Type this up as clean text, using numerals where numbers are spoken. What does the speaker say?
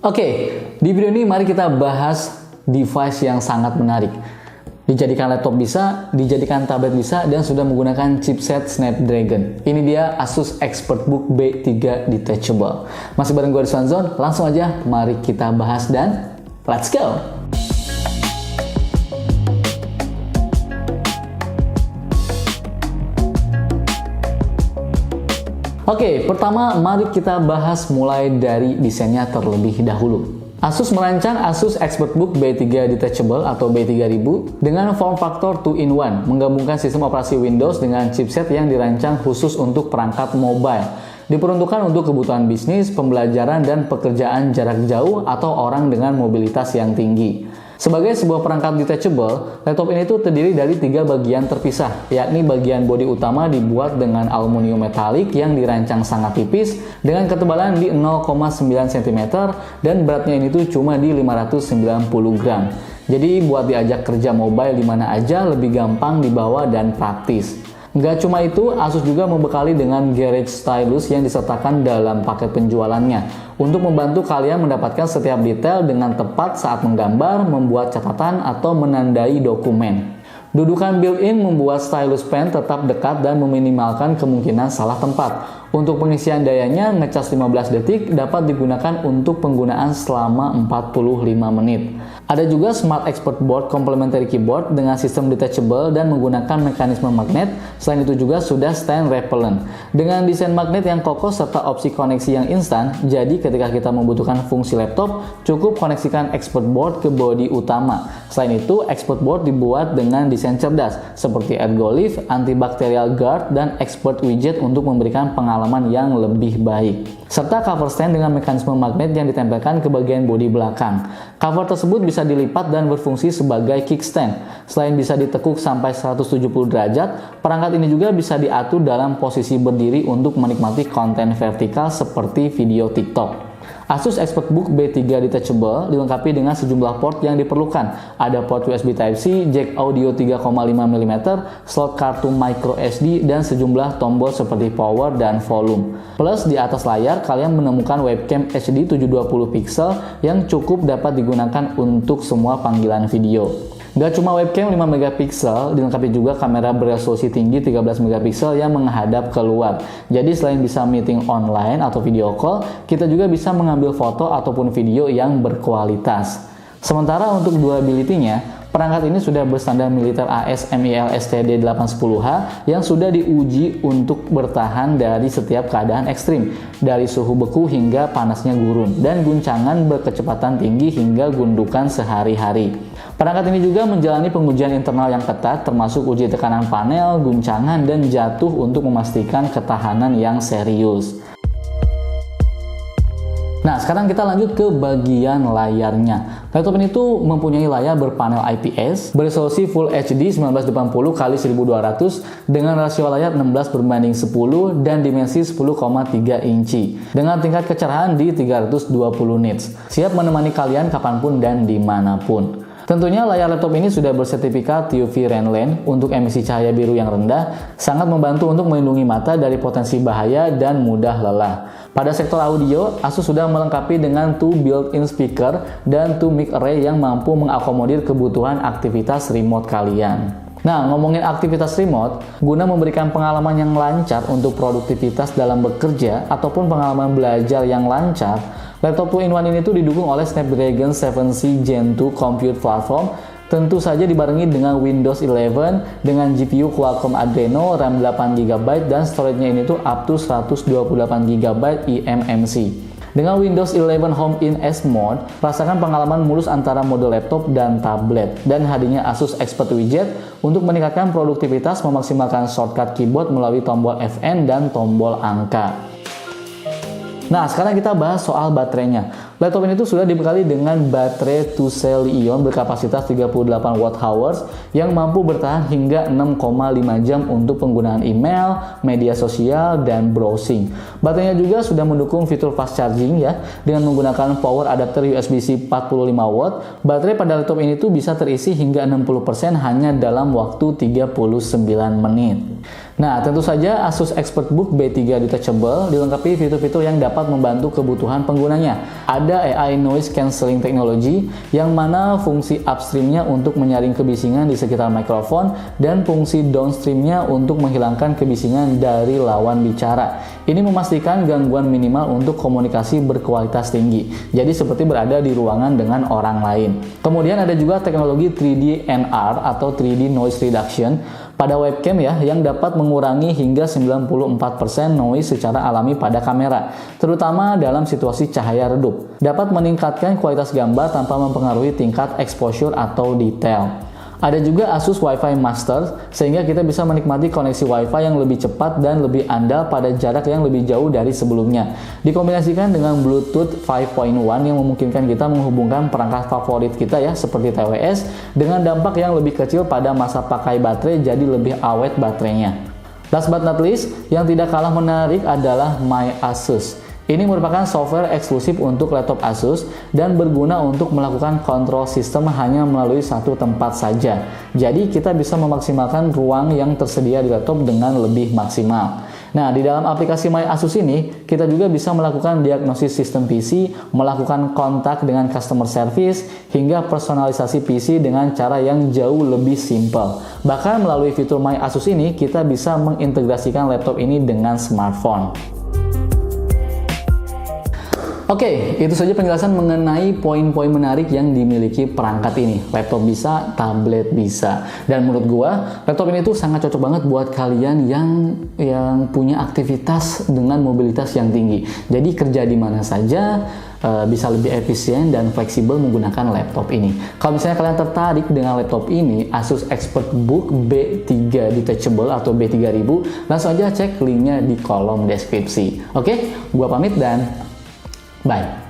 Oke, di video ini mari kita bahas device yang sangat menarik. Dijadikan laptop bisa, dijadikan tablet bisa, dan sudah menggunakan chipset Snapdragon. Ini dia Asus ExpertBook B3 Detachable. Masih bareng gue Rizwan Zon, langsung aja mari kita bahas dan let's go! Oke, pertama mari kita bahas mulai dari desainnya terlebih dahulu. Asus merancang Asus ExpertBook B3 Detachable atau B3000 dengan form factor 2-in-1, menggabungkan sistem operasi Windows dengan chipset yang dirancang khusus untuk perangkat mobile. Diperuntukkan untuk kebutuhan bisnis, pembelajaran, dan pekerjaan jarak jauh atau orang dengan mobilitas yang tinggi. Sebagai sebuah perangkat detachable, laptop ini tuh terdiri dari 3 bagian terpisah, yakni bagian bodi utama dibuat dengan aluminium metalik yang dirancang sangat tipis dengan ketebalan di 0,9 cm dan beratnya ini tuh cuma di 590 gram. Jadi buat diajak kerja mobile di mana aja lebih gampang dibawa dan praktis. Nggak cuma itu, Asus juga membekali dengan Garage Stylus yang disertakan dalam paket penjualannya untuk membantu kalian mendapatkan setiap detail dengan tepat saat menggambar, membuat catatan, atau menandai dokumen. Dudukan built-in membuat stylus pen tetap dekat dan meminimalkan kemungkinan salah tempat. Untuk pengisian dayanya, ngecas 15 detik dapat digunakan untuk penggunaan selama 45 menit. Ada juga Smart Expert Board Complementary Keyboard dengan sistem detachable dan menggunakan mekanisme magnet. Selain itu juga sudah stain repellent. Dengan desain magnet yang kokoh serta opsi koneksi yang instan, jadi ketika kita membutuhkan fungsi laptop, cukup koneksikan Expert Board ke bodi utama. Selain itu, Expert Board dibuat dengan desain cerdas seperti Ergolift, antibacterial guard, dan Expert Widget untuk memberikan pengalaman yang lebih baik. Serta cover stand dengan mekanisme magnet yang ditempelkan ke bagian bodi belakang. Cover tersebut bisa dilipat dan berfungsi sebagai kickstand. Selain bisa ditekuk sampai 170 derajat, perangkat ini juga bisa diatur dalam posisi berdiri untuk menikmati konten vertikal seperti video TikTok. Asus ExpertBook B3 Detachable dilengkapi dengan sejumlah port yang diperlukan. Ada port USB Type-C, jack audio 3,5 mm, slot kartu micro SD, dan sejumlah tombol seperti power dan volume. Plus di atas layar kalian menemukan webcam HD 720 pixel yang cukup dapat digunakan untuk semua panggilan video. Gak cuma webcam 5 megapiksel, dilengkapi juga kamera beresolusi tinggi 13 megapiksel yang menghadap keluar. Jadi selain bisa meeting online atau video call, kita juga bisa mengambil foto ataupun video yang berkualitas. Sementara untuk durability-nya, perangkat ini sudah berstandar militer AS/MIL STD 810H yang sudah diuji untuk bertahan dari setiap keadaan ekstrim, dari suhu beku hingga panasnya gurun, dan guncangan berkecepatan tinggi hingga gundukan sehari-hari. Perangkat ini juga menjalani pengujian internal yang ketat, termasuk uji tekanan panel, guncangan, dan jatuh untuk memastikan ketahanan yang serius. Nah, sekarang kita lanjut ke bagian layarnya. Laptop ini tuh mempunyai layar berpanel IPS, beresolusi Full HD 1980x1200 dengan rasio layar 16:10 dan dimensi 10,3 inci dengan tingkat kecerahan di 320 nits. Siap menemani kalian kapanpun dan dimanapun. Tentunya layar laptop ini sudah bersertifikat UV Rainland untuk emisi cahaya biru yang rendah, sangat membantu untuk melindungi mata dari potensi bahaya dan mudah lelah. Pada sektor audio, Asus sudah melengkapi dengan 2 built-in speaker dan 2 mic array yang mampu mengakomodir kebutuhan aktivitas remote kalian. Nah, ngomongin aktivitas remote, guna memberikan pengalaman yang lancar untuk produktivitas dalam bekerja ataupun pengalaman belajar yang lancar, laptop 2-in-1 ini tuh didukung oleh Snapdragon 7C Gen 2 Compute Platform, tentu saja dibarengi dengan Windows 11 dengan GPU Qualcomm Adreno, RAM 8GB, dan storage-nya ini tuh up to 128GB eMMC. Dengan Windows 11 Home in S Mode, rasakan pengalaman mulus antara mode laptop dan tablet, dan hadirnya Asus Expert Widget untuk meningkatkan produktivitas memaksimalkan shortcut keyboard melalui tombol Fn dan tombol angka. Nah, sekarang kita bahas soal baterainya. Laptop ini tuh sudah dibekali dengan baterai 2-cell Li-ion berkapasitas 38 Wh yang mampu bertahan hingga 6,5 jam untuk penggunaan email, media sosial, dan browsing. Baterainya juga sudah mendukung fitur fast charging ya, dengan menggunakan power adapter USB-C 45W. Baterai pada laptop ini tuh bisa terisi hingga 60% hanya dalam waktu 39 menit. Nah, tentu saja Asus ExpertBook B3 Detachable dilengkapi fitur-fitur yang dapat membantu kebutuhan penggunanya. Ada AI Noise Cancelling Technology, yang mana fungsi upstreamnya untuk menyaring kebisingan di sekitar mikrofon dan fungsi downstreamnya untuk menghilangkan kebisingan dari lawan bicara. Ini memastikan gangguan minimal untuk komunikasi berkualitas tinggi, jadi seperti berada di ruangan dengan orang lain. Kemudian ada juga teknologi 3D NR atau 3D Noise Reduction pada webcam ya, yang dapat mengurangi hingga 94% noise secara alami pada kamera, terutama dalam situasi cahaya redup. Dapat meningkatkan kualitas gambar tanpa mempengaruhi tingkat exposure atau detail. Ada juga Asus Wi-Fi Master, sehingga kita bisa menikmati koneksi Wi-Fi yang lebih cepat dan lebih andal pada jarak yang lebih jauh dari sebelumnya. Dikombinasikan dengan Bluetooth 5.1 yang memungkinkan kita menghubungkan perangkat favorit kita ya, seperti TWS, dengan dampak yang lebih kecil pada masa pakai baterai, jadi lebih awet baterainya. Last but not least, yang tidak kalah menarik adalah My Asus. Ini merupakan software eksklusif untuk laptop Asus dan berguna untuk melakukan kontrol sistem hanya melalui satu tempat saja. Jadi kita bisa memaksimalkan ruang yang tersedia di laptop dengan lebih maksimal. Nah, di dalam aplikasi My Asus ini, kita juga bisa melakukan diagnosis sistem PC, melakukan kontak dengan customer service, hingga personalisasi PC dengan cara yang jauh lebih simpel. Bahkan melalui fitur My Asus ini, kita bisa mengintegrasikan laptop ini dengan smartphone. Oke, itu saja penjelasan mengenai poin-poin menarik yang dimiliki perangkat ini. Laptop bisa, tablet bisa. Dan menurut gua, laptop ini tuh sangat cocok banget buat kalian yang punya aktivitas dengan mobilitas yang tinggi. Jadi kerja di mana saja bisa lebih efisien dan fleksibel menggunakan laptop ini. Kalau misalnya kalian tertarik dengan laptop ini, Asus ExpertBook B3 Detachable atau B3000, langsung aja cek linknya di kolom deskripsi. Oke, gua pamit dan bye.